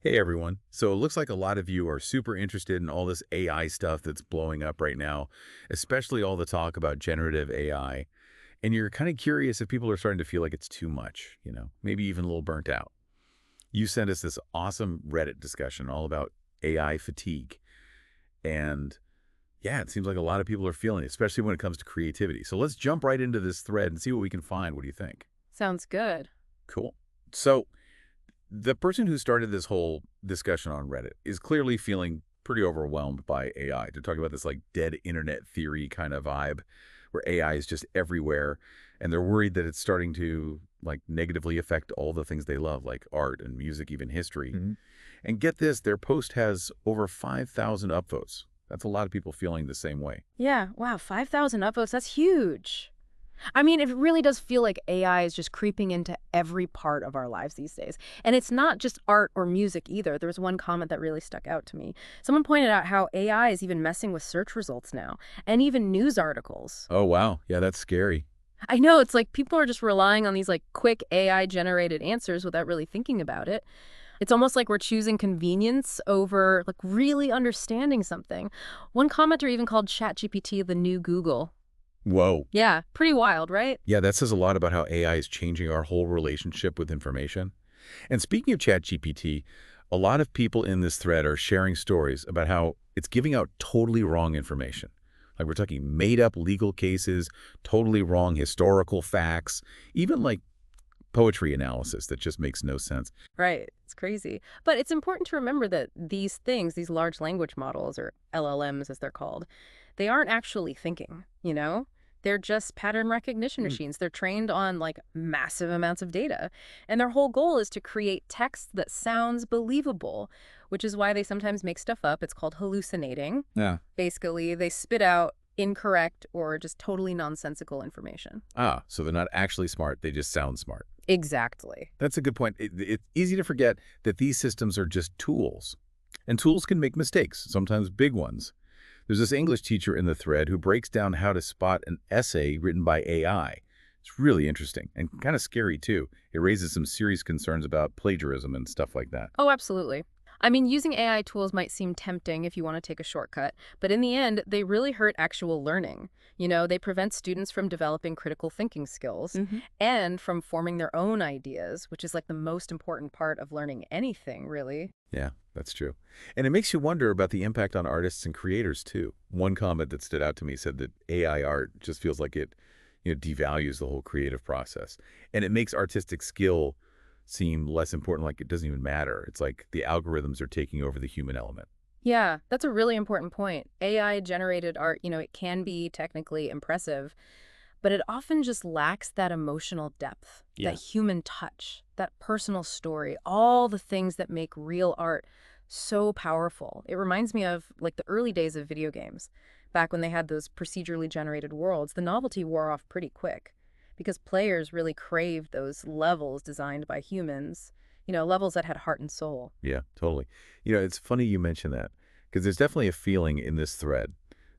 Hey everyone. So it looks like a lot of you are super interested in all this AI stuff that's blowing up right now, especially all the talk about generative AI. And you're kind of curious if people are starting to feel like it's too much, maybe even a little burnt out. You sent us this awesome Reddit discussion all about AI fatigue. And yeah, it seems like a lot of people are feeling it, especially when it comes to creativity. So let's jump right into this thread and see what we can find. What do you think? Sounds good. Cool. So the person who started this whole discussion on Reddit is clearly feeling pretty overwhelmed by AI. They're talking about this like dead internet theory kind of vibe where AI is just everywhere. And they're worried that it's starting to like negatively affect all the things they love, like art and music, even history. And get this, their post has over 5,000 upvotes. That's a lot of people feeling the same way. Yeah, wow, 5,000 upvotes, that's huge. I mean, it really does feel like AI is just creeping into every part of our lives these days. And it's not just art or music either. There was one comment that really stuck out to me. Someone pointed out how AI is even messing with search results now, and even news articles. Oh, wow. Yeah, that's scary. I know, it's like people are just relying on these like quick AI-generated answers without really thinking about it. It's almost like we're choosing convenience over like really understanding something. One commenter even called ChatGPT the new Google. Whoa. Yeah, pretty wild, right? Yeah, that says a lot about how AI is changing our whole relationship with information. And speaking of ChatGPT, a lot of people in this thread are sharing stories about how it's giving out totally wrong information. Like we're talking made up legal cases, totally wrong historical facts, even like poetry analysis that just makes no sense. Right. It's crazy. But it's important to remember that these things, these large language models, or LLMs as they're called, they aren't actually thinking, you know? They're just pattern recognition Mm. machines. They're trained on like massive amounts of data. And their whole goal is to create text that sounds believable, which is why they sometimes make stuff up. It's called hallucinating. Yeah. Basically, they spit out incorrect or just totally nonsensical information. Ah, so they're not actually smart, they just sound smart. Exactly. That's a good point. It's easy to forget that these systems are just tools. And tools can make mistakes, sometimes big ones. There's this English teacher in the thread who breaks down how to spot an essay written by AI. It's really interesting and kind of scary, too. It raises some serious concerns about plagiarism and stuff like that. Oh, absolutely. I mean, using AI tools might seem tempting if you want to take a shortcut, but in the end, they really hurt actual learning. They prevent students from developing critical thinking skills and from forming their own ideas, which is like the most important part of learning anything, really. Yeah, that's true. And it makes you wonder about the impact on artists and creators, too. One comment that stood out to me said that AI art just feels like it devalues the whole creative process. And it makes artistic skill seem less important, like it doesn't even matter. It's like the algorithms are taking over the human element. Yeah, that's a really important point. AI generated art, it can be technically impressive, but it often just lacks that emotional depth, that Yeah. human touch, that personal story, all the things that make real art so powerful. It reminds me of like the early days of video games. Back when they had those procedurally generated worlds, the novelty wore off pretty quick because players really craved those levels designed by humans, levels that had heart and soul. Yeah, totally. It's funny you mention that because there's definitely a feeling in this thread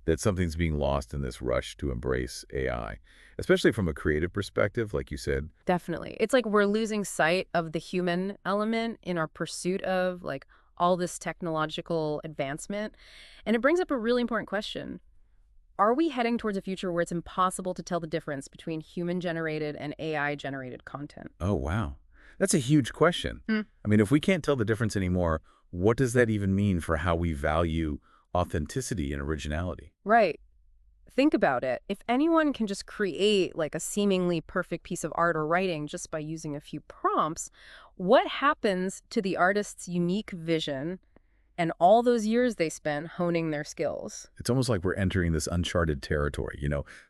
that something's being lost in this rush to embrace AI, especially from a creative perspective, like you said. Definitely. It's like we're losing sight of the human element in our pursuit of like all this technological advancement. And it brings up a really important question. Are we heading towards a future where it's impossible to tell the difference between human generated and AI generated content? Oh, wow. That's a huge question. Hmm. I mean, if we can't tell the difference anymore, what does that even mean for how we value authenticity and originality? Right. Think about it. If anyone can just create like a seemingly perfect piece of art or writing just by using a few prompts, what happens to the artist's unique vision and all those years they spent honing their skills? It's almost like we're entering this uncharted territory.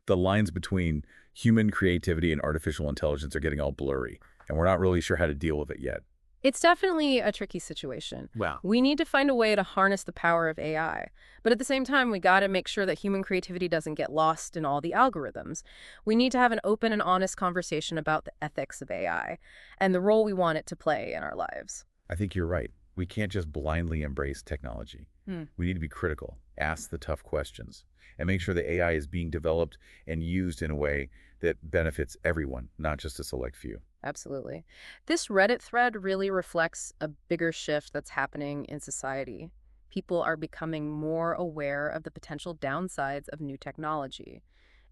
The lines between human creativity and artificial intelligence are getting all blurry, and we're not really sure how to deal with it yet. It's definitely a tricky situation. Wow. We need to find a way to harness the power of AI. But at the same time, we got to make sure that human creativity doesn't get lost in all the algorithms. We need to have an open and honest conversation about the ethics of AI and the role we want it to play in our lives. I think you're right. We can't just blindly embrace technology. Hmm. We need to be critical, ask the tough questions, and make sure the AI is being developed and used in a way that benefits everyone, not just a select few. Absolutely. This Reddit thread really reflects a bigger shift that's happening in society. People are becoming more aware of the potential downsides of new technology,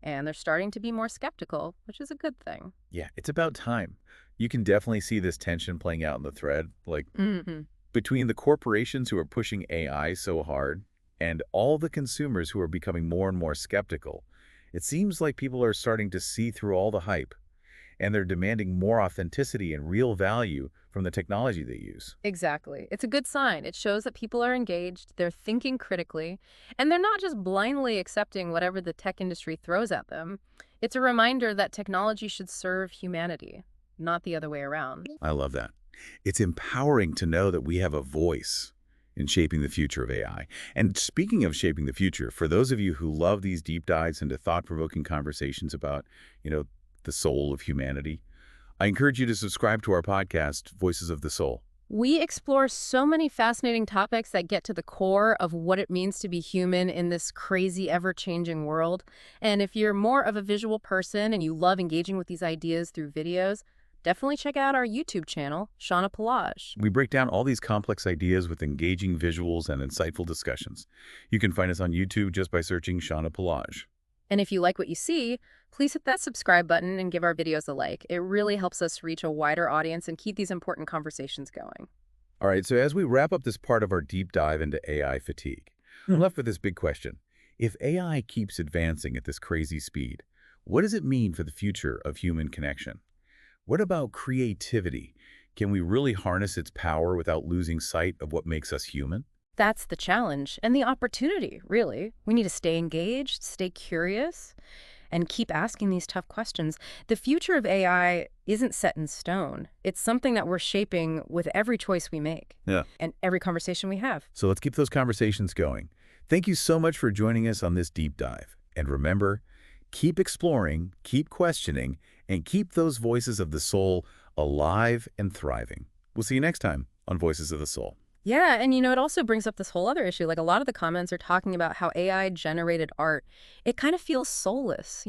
and they're starting to be more skeptical, which is a good thing. Yeah, it's about time. You can definitely see this tension playing out in the thread, like Hmm. between the corporations who are pushing AI so hard and all the consumers who are becoming more and more skeptical. It seems like people are starting to see through all the hype, and they're demanding more authenticity and real value from the technology they use. Exactly. It's a good sign. It shows that people are engaged, they're thinking critically, and they're not just blindly accepting whatever the tech industry throws at them. It's a reminder that technology should serve humanity, not the other way around. I love that. It's empowering to know that we have a voice in shaping the future of AI. And speaking of shaping the future, for those of you who love these deep dives into thought-provoking conversations about, you know, the soul of humanity, I encourage you to subscribe to our podcast, Voices of the Soul. We explore so many fascinating topics that get to the core of what it means to be human in this crazy, ever-changing world. And if you're more of a visual person and you love engaging with these ideas through videos, definitely check out our YouTube channel, Shauna Palaj. We break down all these complex ideas with engaging visuals and insightful discussions. You can find us on YouTube just by searching Shauna Palaj. And if you like what you see, please hit that subscribe button and give our videos a like. It really helps us reach a wider audience and keep these important conversations going. All right, so as we wrap up this part of our deep dive into AI fatigue, I'm left with this big question. If AI keeps advancing at this crazy speed, what does it mean for the future of human connection? What about creativity? Can we really harness its power without losing sight of what makes us human? That's the challenge and the opportunity, really. We need to stay engaged, stay curious, and keep asking these tough questions. The future of AI isn't set in stone. It's something that we're shaping with every choice we make Yeah. and every conversation we have. So let's keep those conversations going. Thank you so much for joining us on this deep dive. And remember, keep exploring, keep questioning, and keep those voices of the soul alive and thriving. We'll see you next time on Voices of the Soul. Yeah, and it also brings up this whole other issue. Like a lot of the comments are talking about how AI generated art, it kind of feels soulless.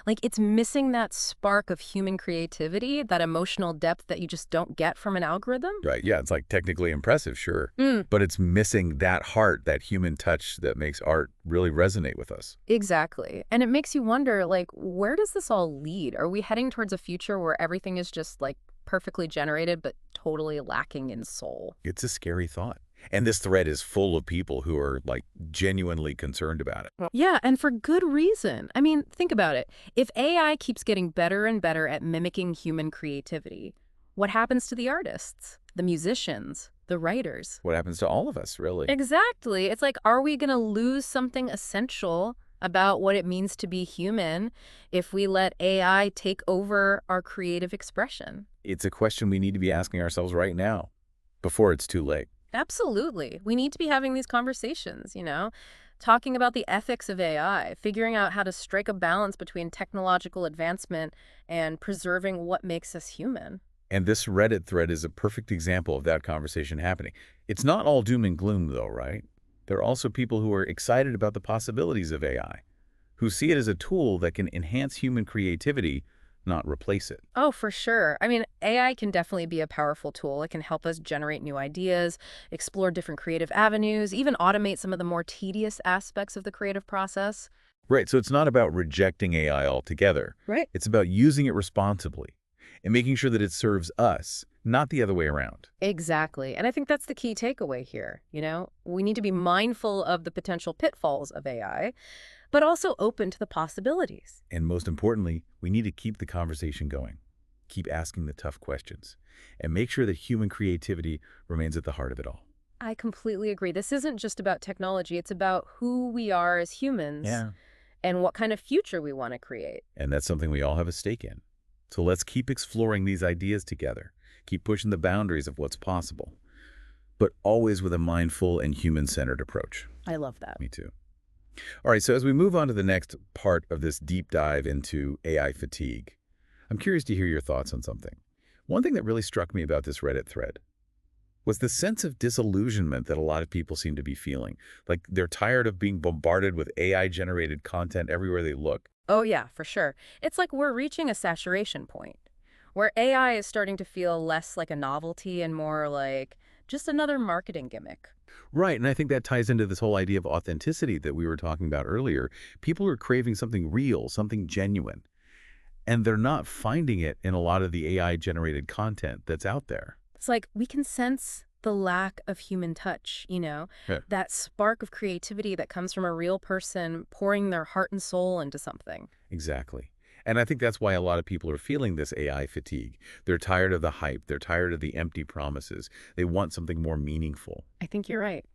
Like it's missing that spark of human creativity, that emotional depth that you just don't get from an algorithm. Right, yeah, it's like technically impressive, sure. Mm, But it's missing that heart, that human touch that makes art really resonate with us. exactly. And it makes you wonder, like, where does this all lead? Are we heading towards a future where everything is just like perfectly generated but totally lacking in soul? It's a scary thought. And this thread is full of people who are like genuinely concerned about it. Yeah, and for good reason. I mean, think about it. If AI keeps getting better and better at mimicking human creativity, what happens to the artists, the musicians, the writers? What happens to all of us, really? Exactly. It's like, are we going to lose something essential about what it means to be human if we let AI take over our creative expression? It's a question we need to be asking ourselves right now, before it's too late. Absolutely. We need to be having these conversations, talking about the ethics of AI, figuring out how to strike a balance between technological advancement and preserving what makes us human. And this Reddit thread is a perfect example of that conversation happening. It's not all doom and gloom, though, right? There are also people who are excited about the possibilities of AI, who see it as a tool that can enhance human creativity, not replace it. Oh, for sure. I mean, AI can definitely be a powerful tool. It can help us generate new ideas, explore different creative avenues, even automate some of the more tedious aspects of the creative process. Right, so it's not about rejecting AI altogether. Right. It's about using it responsibly and making sure that it serves us, not the other way around. Exactly. And I think that's the key takeaway here. We need to be mindful of the potential pitfalls of AI, but also open to the possibilities. And most importantly, we need to keep the conversation going. Keep asking the tough questions and make sure that human creativity remains at the heart of it all. I completely agree. This isn't just about technology. It's about who we are as humans Yeah. and what kind of future we want to create. And that's something we all have a stake in. So let's keep exploring these ideas together, keep pushing the boundaries of what's possible, but always with a mindful and human-centered approach. I love that. Me too. All right, so as we move on to the next part of this deep dive into AI fatigue, I'm curious to hear your thoughts on something. One thing that really struck me about this Reddit thread was the sense of disillusionment that a lot of people seem to be feeling. Like they're tired of being bombarded with AI-generated content everywhere they look. Oh, yeah, for sure. It's like we're reaching a saturation point. where AI is starting to feel less like a novelty and more like just another marketing gimmick. Right, and I think that ties into this whole idea of authenticity that we were talking about earlier. People are craving something real, something genuine, and they're not finding it in a lot of the AI-generated content that's out there. It's like we can sense the lack of human touch, Yeah. that spark of creativity that comes from a real person pouring their heart and soul into something. Exactly. And I think that's why a lot of people are feeling this AI fatigue. They're tired of the hype. They're tired of the empty promises. They want something more meaningful. I think you're right.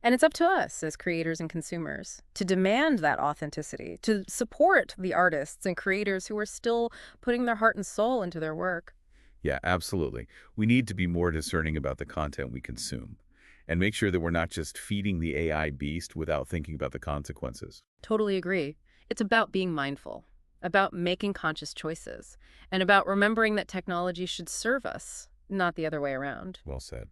And it's up to us as creators and consumers to demand that authenticity, to support the artists and creators who are still putting their heart and soul into their work. Yeah, absolutely. We need to be more discerning about the content we consume and make sure that we're not just feeding the AI beast without thinking about the consequences. Totally agree. It's about being mindful, about making conscious choices, and about remembering that technology should serve us, not the other way around. Well said.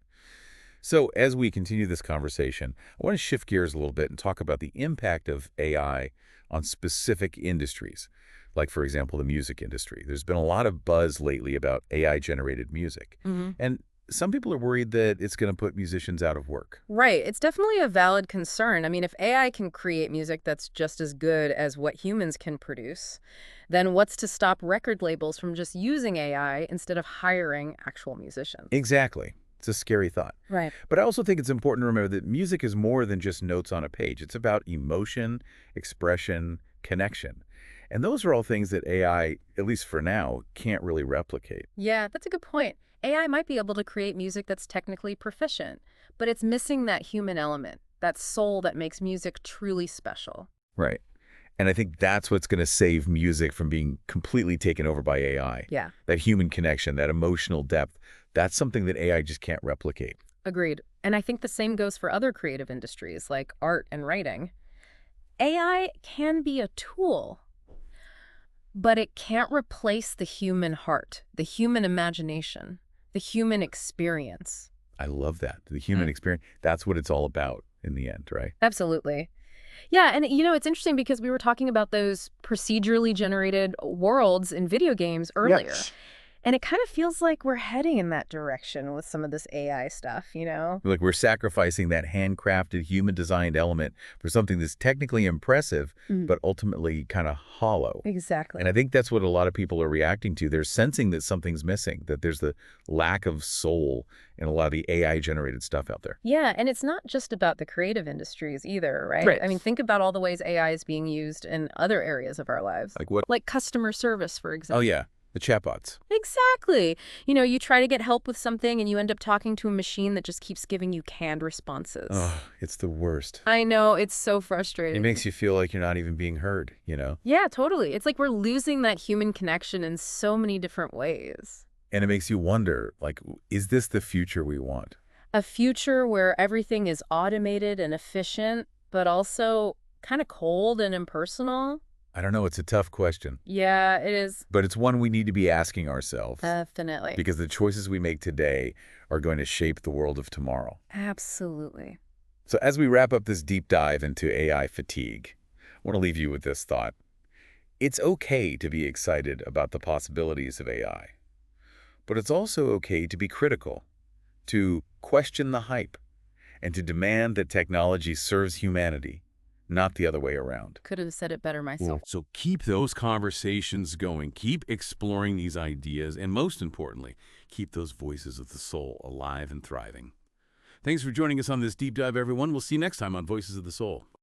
So as we continue this conversation, I want to shift gears a little bit and talk about the impact of AI on specific industries, like, for example, the music industry. There's been a lot of buzz lately about AI-generated music, Hmm. and some people are worried that it's going to put musicians out of work. Right. It's definitely a valid concern. I mean, if AI can create music that's just as good as what humans can produce, then what's to stop record labels from just using AI instead of hiring actual musicians? Exactly. It's a scary thought. Right. But I also think it's important to remember that music is more than just notes on a page. It's about emotion, expression, connection. And those are all things that AI, at least for now, can't really replicate. Yeah, that's a good point. AI might be able to create music that's technically proficient, but it's missing that human element, that soul that makes music truly special. Right. And I think that's what's going to save music from being completely taken over by AI. Yeah, That human connection, that emotional depth, that's something that AI just can't replicate. agreed. And I think the same goes for other creative industries like art and writing. AI can be a tool, but it can't replace the human heart, the human imagination, the human experience. I love that. The human experience, that's what it's all about in the end, right? Absolutely. Yeah, and it's interesting because we were talking about those procedurally generated worlds in video games earlier. Yes. And it kind of feels like we're heading in that direction with some of this AI stuff? Like we're sacrificing that handcrafted, human-designed element for something that's technically impressive, Mm. but ultimately kind of hollow. Exactly. And I think that's what a lot of people are reacting to. They're sensing that something's missing, that there's the lack of soul in a lot of the AI-generated stuff out there. Yeah, and it's not just about the creative industries either, right? Right. I mean, think about all the ways AI is being used in other areas of our lives. Like what? Like customer service, for Oh, example. yeah, the chatbots. Exactly. You try to get help with something and you end up talking to a machine that just keeps giving you canned responses. Oh, it's the worst. I know, it's so It frustrating. makes you feel like you're not even being heard, you know? Yeah, totally. It's like we're losing that human connection in so many different ways. And it makes you wonder, like, is this the future we want? A future where everything is automated and efficient, but also kind of cold and impersonal. I don't know. It's a tough question, Yeah, it is. but it's one we need to be asking ourselves Definitely. because the choices we make today are going to shape the world of tomorrow. Absolutely. So as we wrap up this deep dive into AI fatigue, I want to leave you with this thought. It's okay to be excited about the possibilities of AI, but it's also okay to be critical, to question the hype, and to demand that technology serves humanity, not the other way around. Could have said it better myself. So keep those conversations going. Keep exploring these ideas. And most importantly, keep those voices of the soul alive and thriving. Thanks for joining us on this deep dive, everyone. We'll see you next time on Voices of the Soul.